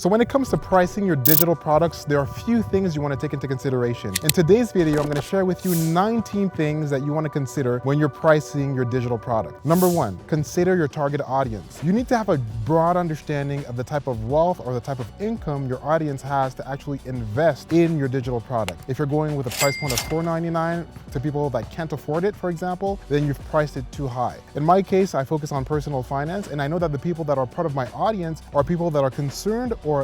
So when it comes to pricing your digital products, there are a few things you want to take into consideration. In today's video, I'm going to share with you 19 things that you want to consider when you're pricing your digital product. Number one, consider your target audience. You need to have a broad understanding of the type of wealth or the type of income your audience has to actually invest in your digital product. If you're going with a price point of $4.99 to people that can't afford it, for example, then you've priced it too high. In my case, I focus on personal finance, and I know that the people that are part of my audience are people that are concerned or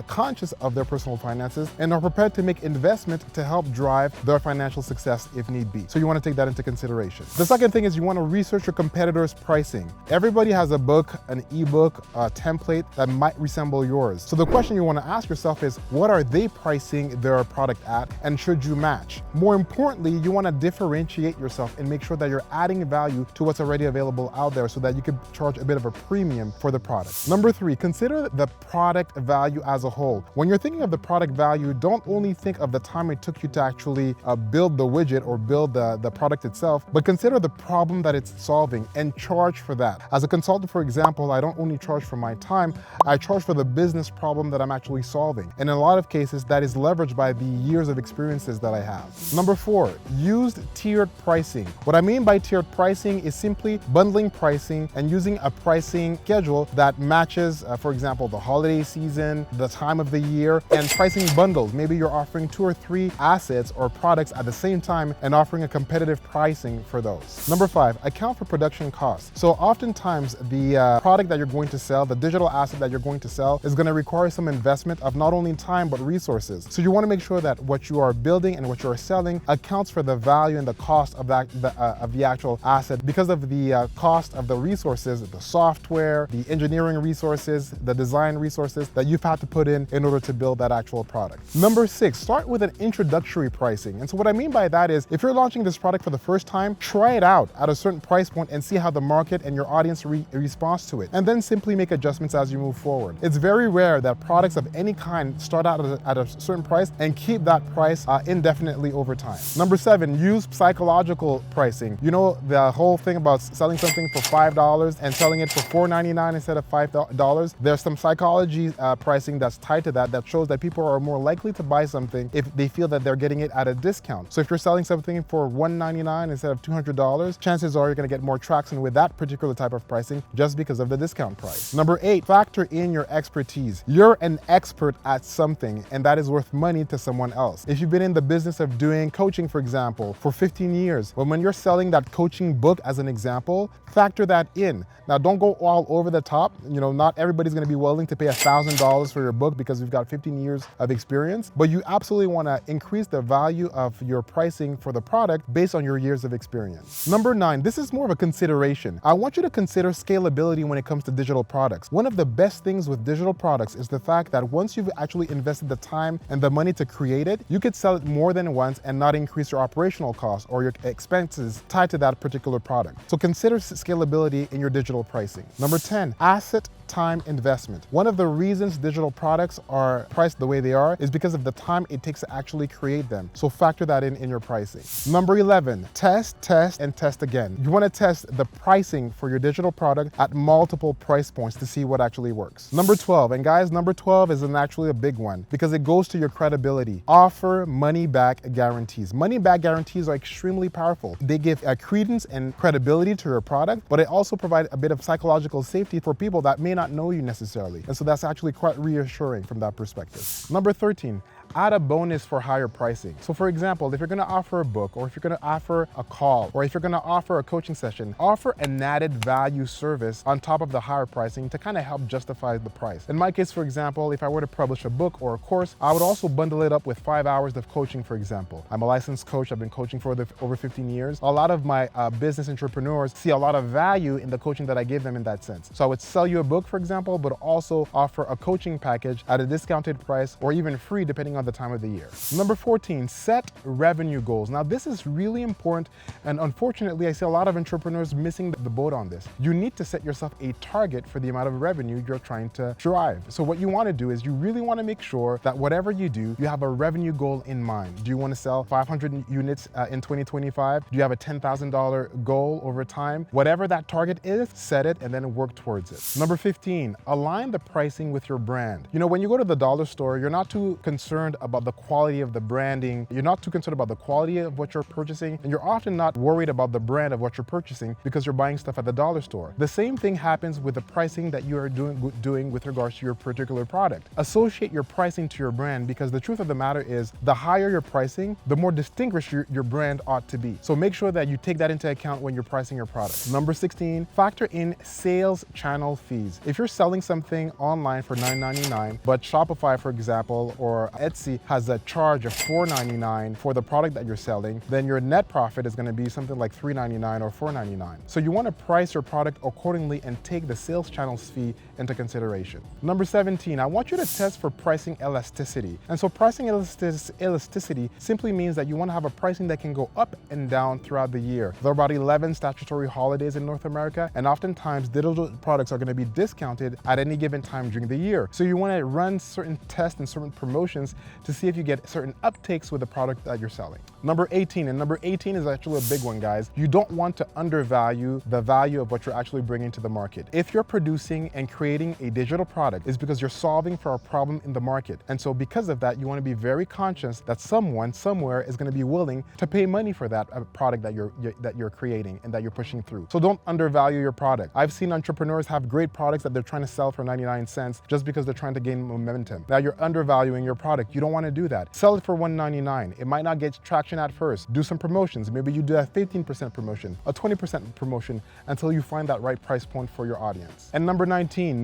conscious of their personal finances and are prepared to make investment to help drive their financial success if need be. So you want to take that into consideration. The second thing is you want to research your competitors' pricing. Everybody has a book, an ebook, a template that might resemble yours. So the question you want to ask yourself is, what are they pricing their product at, and should you match? More importantly, you want to differentiate yourself and make sure that you're adding value to what's already available out there so that you can charge a bit of a premium for the product. Number three, consider the product value as a whole. When you're thinking of the product value, don't only think of the time it took you to actually build the widget or build the product itself, but consider the problem that it's solving and charge for that. As a consultant, for example, I don't only charge for my time, I charge for the business problem that I'm actually solving. And in a lot of cases, that is leveraged by the years of experiences that I have. Number four, use tiered pricing. What I mean by tiered pricing is simply bundling pricing and using a pricing schedule that matches, for example, the holiday season, the time of the year, and pricing bundles. Maybe you're offering 2 or 3 assets or products at the same time and offering a competitive pricing for those. Number five, account for production costs. So oftentimes the product that you're going to sell, the digital asset that you're going to sell, is going to require some investment of not only time but resources. So you want to make sure that what you are building and what you are selling accounts for the value and the cost of the actual asset because of the cost of the resources, the software, the engineering resources, the design resources that you've had to put in order to build that actual product. Number six, start with an introductory pricing. And so what I mean by that is, if you're launching this product for the first time, try it out at a certain price point and see how the market and your audience responds to it. And then simply make adjustments as you move forward. It's very rare that products of any kind start out at a certain price and keep that price indefinitely over time. Number seven, use psychological pricing. You know, the whole thing about selling something for $5 and selling it for $4.99 instead of $5. There's some psychology pricing that's tied to that shows that people are more likely to buy something if they feel that they're getting it at a discount. So if you're selling something for $1.99 instead of $200, chances are you're going to get more traction with that particular type of pricing just because of the discount price. Number eight, factor in your expertise. You're an expert at something, and that is worth money to someone else. If you've been in the business of doing coaching, for example, for 15 years, when you're selling that coaching book as an example, factor that in. Now, don't go all over the top. You know, not everybody's going to be willing to pay $1,000 for your book because you've got 15 years of experience, but you absolutely want to increase the value of your pricing for the product based on your years of experience. Number nine, this is more of a consideration. I want you to consider scalability when it comes to digital products. One of the best things with digital products is the fact that once you've actually invested the time and the money to create it, you could sell it more than once and not increase your operational costs or your expenses tied to that particular product. So consider scalability in your digital pricing. Number 10, asset time investment. One of the reasons digital products are priced the way they are is because of the time it takes to actually create them. So factor that in your pricing. Number 11, test, and test again. You want to test the pricing for your digital product at multiple price points to see what actually works. Number 12, and guys, number 12 is actually a big one because it goes to your credibility. Offer money back guarantees. Money back guarantees are extremely powerful. They give credence and credibility to your product, but it also provide a bit of psychological safety for people that may not know you necessarily. And so that's actually quite reassuring from that perspective. Number 13, add a bonus for higher pricing. So for example, if you're going to offer a book, or if you're going to offer a call, or if you're going to offer a coaching session, offer an added value service on top of the higher pricing to kind of help justify the price. In my case, for example, if I were to publish a book or a course, I would also bundle it up with 5 hours of coaching, for example. I'm a licensed coach. I've been coaching for over 15 years. A lot of my business entrepreneurs see a lot of value in the coaching that I give them in that sense. So I would sell you a book, for example, but also offer a coaching package at a discounted price or even free, depending depending on the time of the year. Number 14, set revenue goals. Now, this is really important, and unfortunately, I see a lot of entrepreneurs missing the boat on this. You need to set yourself a target for the amount of revenue you're trying to drive. So what you want to do is you really want to make sure that whatever you do, you have a revenue goal in mind. Do you want to sell 500 units in 2025? Do you have a $10,000 goal over time? Whatever that target is, set it and then work towards it. Number 15, align the pricing with your brand. You know, when you go to the dollar store, you're not too concerned about the quality of the branding. You're not too concerned about the quality of what you're purchasing, and you're often not worried about the brand of what you're purchasing because you're buying stuff at the dollar store. The same thing happens with the pricing that you are doing with regards to your particular product. Associate your pricing to your brand, because the truth of the matter is the higher your pricing, the more distinguished your brand ought to be. So make sure that you take that into account when you're pricing your product. Number 16, factor in sales channel fees. If you're selling something online for $9.99, but Shopify, for example, or Etsy has a charge of $4.99 for the product that you're selling, then your net profit is going to be something like $3.99 or $4.99. So you want to price your product accordingly and take the sales channels fee into consideration. Number 17, I want you to test for pricing elasticity. And so pricing elasticity simply means that you want to have a pricing that can go up and down throughout the year. There are about 11 statutory holidays in North America, and oftentimes digital products are going to be discounted at any given time during the year. So you want to run certain tests and certain promotions to see if you get certain uptakes with the product that you're selling. Number 18, and number 18 is actually a big one, guys. You don't want to undervalue the value of what you're actually bringing to the market. If you're producing and creating a digital product, it's because you're solving for a problem in the market. And so because of that, you want to be very conscious that someone somewhere is going to be willing to pay money for that product that you're creating and that you're pushing through. So don't undervalue your product. I've seen entrepreneurs have great products that they're trying to sell for 99 cents just because they're trying to gain momentum. Now you're undervaluing your product. You don't want to do that. Sell it for $1.99. It might not get traction at first. Do some promotions. Maybe you do a 15% promotion, a 20% promotion until you find that right price point for your audience. And number 19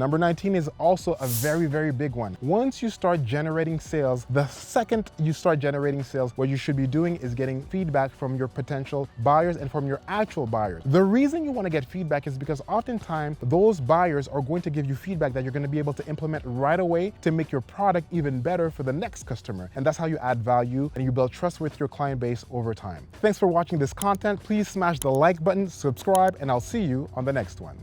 is also a very, very big one. Once you start generating sales, the second you start generating sales, what you should be doing is getting feedback from your potential buyers and from your actual buyers. The reason you want to get feedback is because oftentimes those buyers are going to give you feedback that you're going to be able to implement right away to make your product even better for the next customer. And that's how you add value and you build trust with your client base over time. Thanks for watching this content. Please smash the like button, subscribe, and I'll see you on the next one.